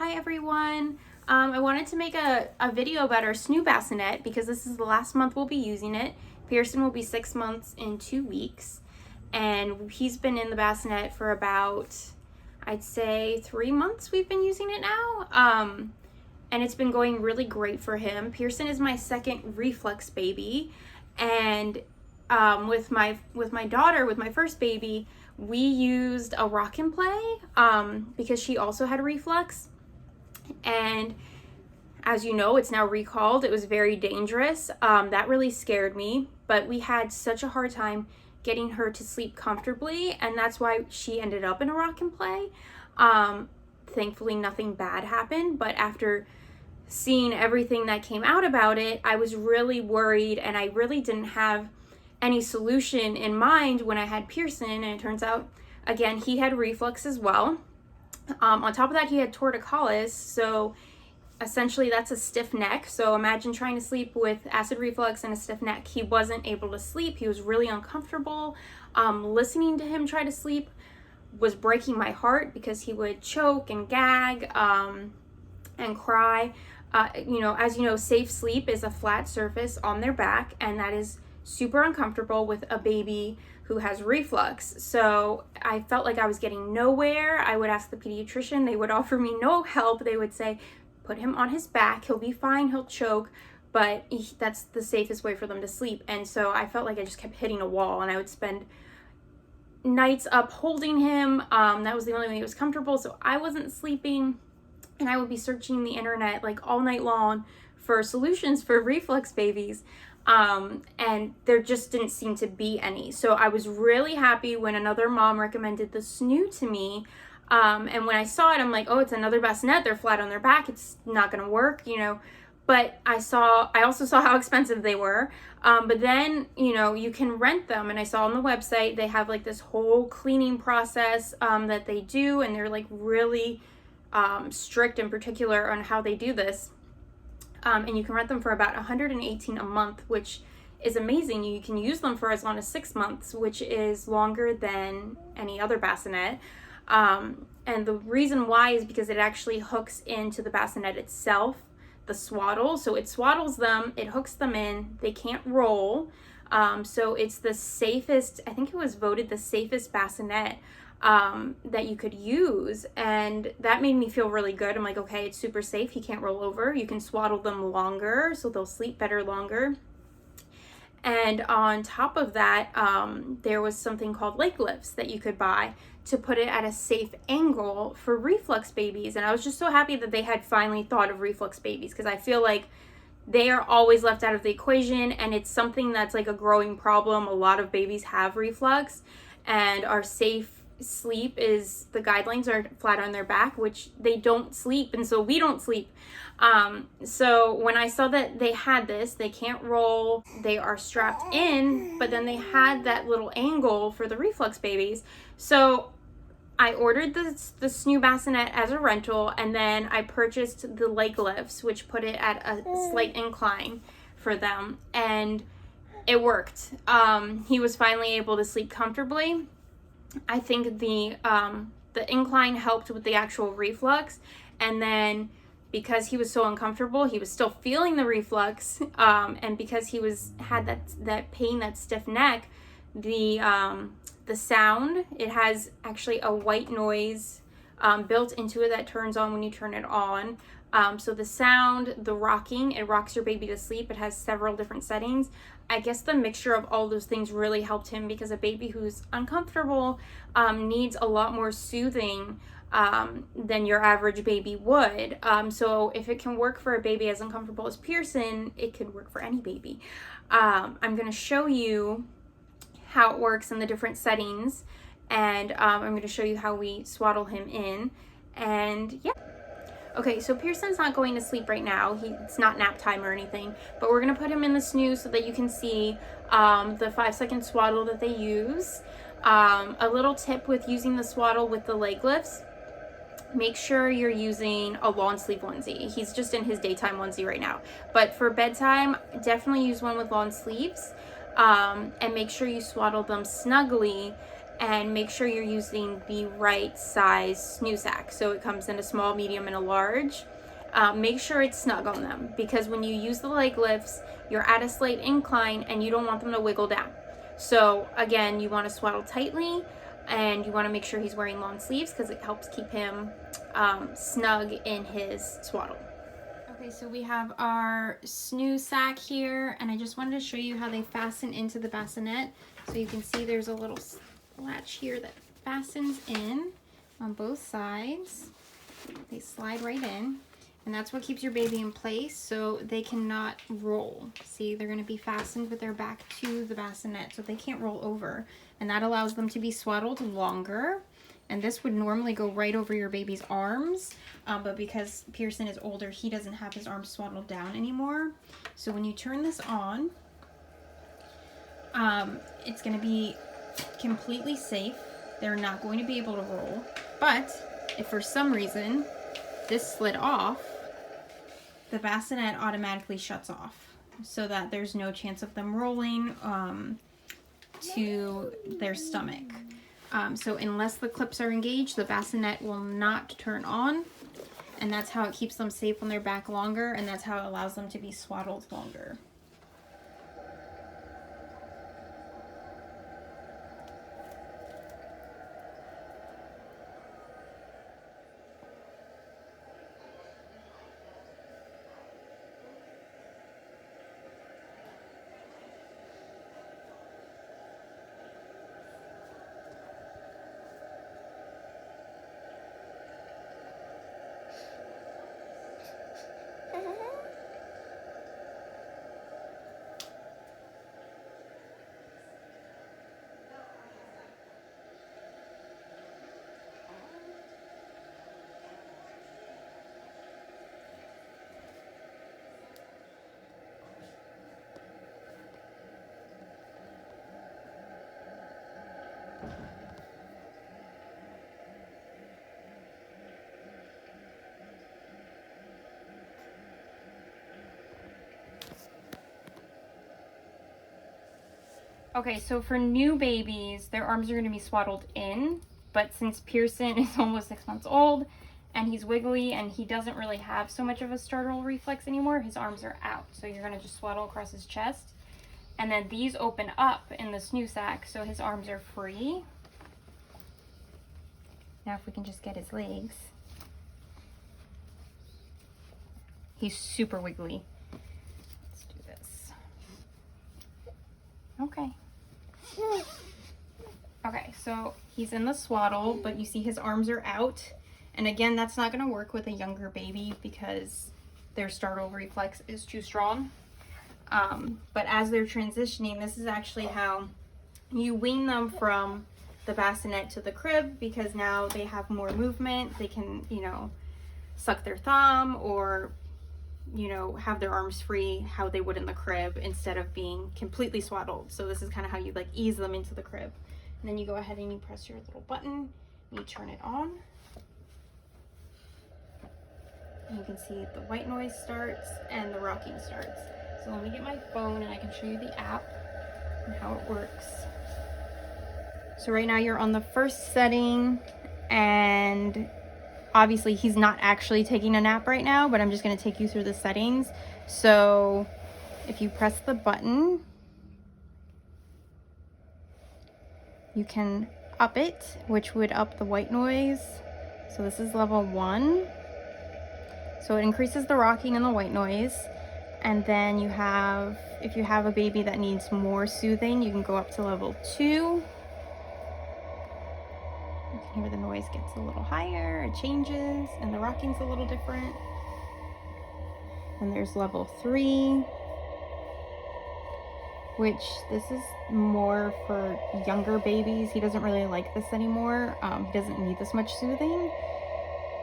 Hi everyone. I wanted to make a video about our Snoo Bassinet because this is the last month we'll be using it. Pierson will be 6 months in 2 weeks, and he's been in the bassinet for about, I'd say, 3 months we've been using it now. And it's been going really great for him. Pierson is my second reflux baby, and with my daughter, with my first baby, we used a rock and play because she also had reflux, and as you know, it's now recalled. It was very dangerous. That really scared me, but we had such a hard time getting her to sleep comfortably, and that's why she ended up in a rock and play. Thankfully nothing bad happened, but after seeing everything that came out about it, I was really worried, and I really didn't have any solution in mind when I had Pierson. And it turns out, again, he had reflux as well. On top of that, he had torticollis, so essentially that's a stiff neck. So imagine trying to sleep with acid reflux and a stiff neck. He wasn't able to sleep. He was really uncomfortable. Listening to him try to sleep was breaking my heart because he would choke and gag and cry. As you know, safe sleep is a flat surface on their back, and that is super uncomfortable with a baby who has reflux. So I felt like I was getting nowhere. I would ask the pediatrician, they would offer me no help. They would say, put him on his back, he'll be fine, he'll choke, but that's the safest way for them to sleep. And so I felt like I just kept hitting a wall, and I would spend nights up holding him. That was the only way he was comfortable, so I wasn't sleeping, and I would be searching the internet like all night long for solutions for reflux babies. And there just didn't seem to be any. So I was really happy when another mom recommended the Snoo to me. And when I saw it, I'm like, oh, it's another bassinet. They're flat on their back. It's not going to work, But I also saw how expensive they were. But then, you can rent them. And I saw on the website, they have like this whole cleaning process, that they do. And they're like really, strict and particular on how they do this. And you can rent them for about $118 a month, which is amazing. You can use them for as long as 6 months, which is longer than any other bassinet. And the reason why is because it actually hooks into the bassinet itself, the swaddle. So it swaddles them, it hooks them in, they can't roll. So it's the safest, I think it was voted the safest bassinet that you could use, and that made me feel really good. I'm like, okay, it's super safe. He can't roll over. You can swaddle them longer, so they'll sleep better longer. And on top of that, there was something called leg lifts that you could buy to put it at a safe angle for reflux babies. And I was just so happy that they had finally thought of reflux babies, because I feel like they are always left out of the equation, and it's something that's like a growing problem. A lot of babies have reflux, and our safe sleep is, the guidelines are flat on their back, which they don't sleep, and so we don't sleep. So when I saw that they had this, they can't roll, they are strapped in, but then they had that little angle for the reflux babies. So I ordered the Snoo Bassinet as a rental, and then I purchased the leg lifts, which put it at a slight incline for them, and it worked. He was finally able to sleep comfortably. I think the incline helped with the actual reflux, and then because he was so uncomfortable, he was still feeling the reflux, and because he had that pain, that stiff neck, the sound, it has actually a white noise built into it that turns on when you turn it on. So the sound, the rocking, it rocks your baby to sleep. It has several different settings. I guess the mixture of all those things really helped him, because a baby who's uncomfortable needs a lot more soothing than your average baby would. So if it can work for a baby as uncomfortable as Pierson, it could work for any baby. I'm going to show you how it works in the different settings, and I'm going to show you how we swaddle him in, and yeah. Okay, so Pierson's not going to sleep right now. It's not nap time or anything, but we're going to put him in the Snoo so that you can see the 5-second swaddle that they use. A little tip with using the swaddle with the leg lifts: make sure you're using a long sleeve onesie. He's just in his daytime onesie right now, but for bedtime, definitely use one with long sleeves, and make sure you swaddle them snugly and make sure you're using the right size Snoo sack. So it comes in a small, medium, and a large. Make sure it's snug on them, because when you use the leg lifts, you're at a slight incline and you don't want them to wiggle down. So again, you want to swaddle tightly, and you want to make sure he's wearing long sleeves because it helps keep him snug in his swaddle. Okay, so we have our Snoo sack here, and I just wanted to show you how they fasten into the bassinet. So you can see there's a little latch here that fastens in on both sides. They slide right in, and that's what keeps your baby in place so they cannot roll. See, they're going to be fastened with their back to the bassinet so they can't roll over, and that allows them to be swaddled longer. And this would normally go right over your baby's arms, but because Pierson is older, he doesn't have his arms swaddled down anymore. So when you turn this on, it's going to be completely safe. They're not going to be able to roll. But if for some reason this slid off, the bassinet automatically shuts off so that there's no chance of them rolling to their stomach. So unless the clips are engaged, the bassinet will not turn on, and that's how it keeps them safe on their back longer, and that's how it allows them to be swaddled longer. Okay, so for new babies, their arms are going to be swaddled in, but since Pierson is almost 6 months old and he's wiggly and he doesn't really have so much of a startle reflex anymore, his arms are out. So you're going to just swaddle across his chest, and then these open up in the Snoo sack so his arms are free. Now if we can just get his legs. He's super wiggly. Let's do this. Okay. Okay, so he's in the swaddle, but you see his arms are out. And again, that's not going to work with a younger baby because their startle reflex is too strong. But as they're transitioning, this is actually how you wean them from the bassinet to the crib, because now they have more movement. They can, you know, suck their thumb or, you know, have their arms free how they would in the crib instead of being completely swaddled. So this is kind of how you like ease them into the crib. And then you go ahead and you press your little button and you turn it on. And you can see the white noise starts and the rocking starts. So let me get my phone and I can show you the app and how it works. So right now you're on the first setting, and obviously he's not actually taking a nap right now, but I'm just going to take you through the settings. So if you press the button, you can up it, which would up the white noise. So this is level 1. So it increases the rocking and the white noise. And then you have, if you have a baby that needs more soothing, you can go up to level 2. You can hear the noise gets a little higher, it changes, and the rocking's a little different. And there's level 3, which this is more for younger babies. He doesn't really like this anymore. He doesn't need this much soothing,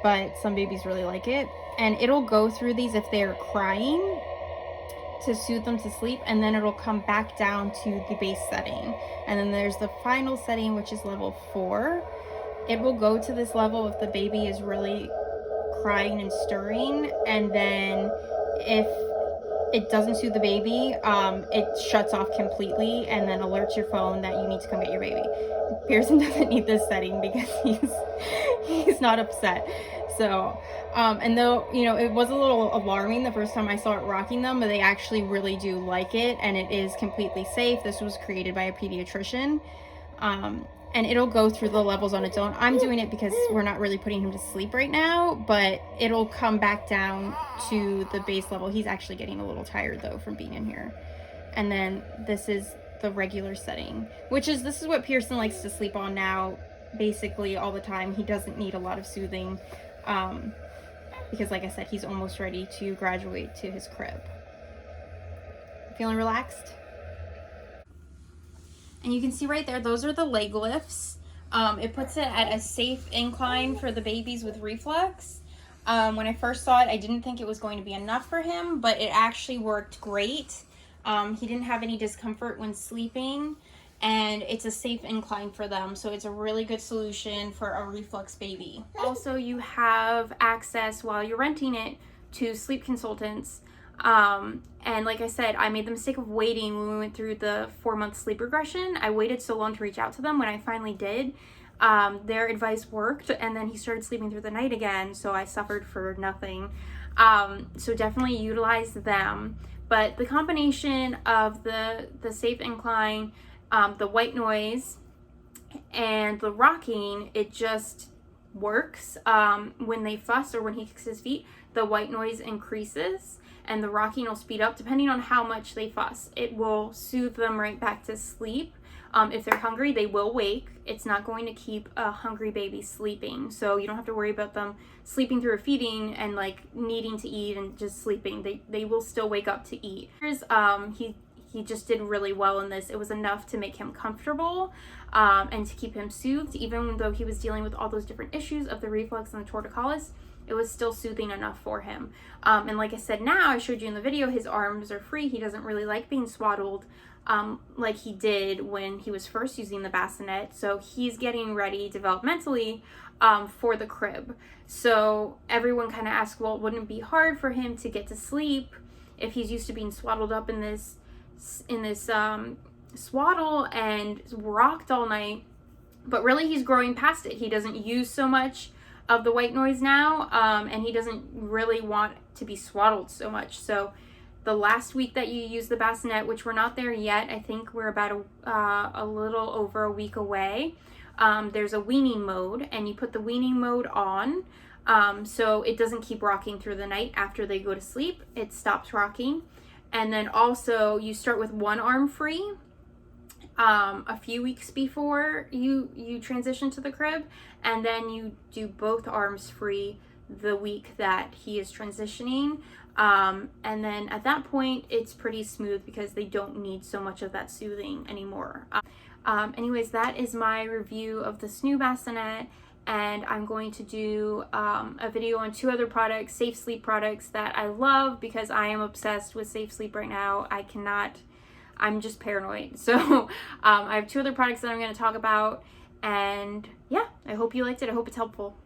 but some babies really like it. And it'll go through these if they're crying to soothe them to sleep, and then it'll come back down to the base setting. And then there's the final setting, which is level 4. It will go to this level if the baby is really crying and stirring, and then if it doesn't soothe the baby, it shuts off completely and then alerts your phone that you need to come get your baby. Pierson doesn't need this setting because he's not upset. So, and though, you know, it was a little alarming the first time I saw it rocking them, but they actually really do like it, and it is completely safe. This was created by a pediatrician. And it'll go through the levels on its own. I'm doing it because we're not really putting him to sleep right now, but it'll come back down to the base level. He's actually getting a little tired though from being in here. And then this is the regular setting, this is what Pierson likes to sleep on now, basically all the time. He doesn't need a lot of soothing, because like I said, he's almost ready to graduate to his crib. Feeling relaxed? And you can see right there, those are the leg lifts. It puts it at a safe incline for the babies with reflux. When I first saw it, I didn't think it was going to be enough for him, but it actually worked great. He didn't have any discomfort when sleeping, and it's a safe incline for them. So it's a really good solution for a reflux baby. Also, you have access while you're renting it to sleep consultants. And like I said, I made the mistake of waiting when we went through the 4-month sleep regression. I waited so long to reach out to them. When I finally did, their advice worked, and then he started sleeping through the night again, so I suffered for nothing. So definitely utilize them. But the combination of the safe incline, the white noise, and the rocking, it just works. When they fuss or when he kicks his feet, the white noise increases and the rocking will speed up depending on how much they fuss. It will soothe them right back to sleep. If they're hungry, they will wake. It's not going to keep a hungry baby sleeping, so you don't have to worry about them sleeping through a feeding and like needing to eat and just sleeping. They will still wake up to eat. He just did really well in this. It was enough to make him comfortable, and to keep him soothed, even though he was dealing with all those different issues of the reflux and the torticollis. It was still soothing enough for him. And like I said, now I showed you in the video, his arms are free. He doesn't really like being swaddled like he did when he was first using the bassinet. So he's getting ready developmentally for the crib. So everyone kind of asked, well, wouldn't it be hard for him to get to sleep if he's used to being swaddled up in this swaddle and rocked all night? But really, he's growing past it. He doesn't use so much of the white noise now, and he doesn't really want to be swaddled so much. So the last week that you use the bassinet, which we're not there yet, I think we're about a little over a week away, there's a weaning mode, and you put the weaning mode on, so it doesn't keep rocking through the night. After they go to sleep, it stops rocking. And then also you start with one arm free a few weeks before you transition to the crib, and then you do both arms free the week that he is transitioning, and then at that point it's pretty smooth because they don't need so much of that soothing anymore. Anyways, that is my review of the Snoo bassinet, and I'm going to do a video on 2 other products, safe sleep products that I love because I am obsessed with safe sleep right now. I'm just paranoid. So I have 2 other products that I'm going to talk about, and yeah, I hope you liked it. I hope it's helpful.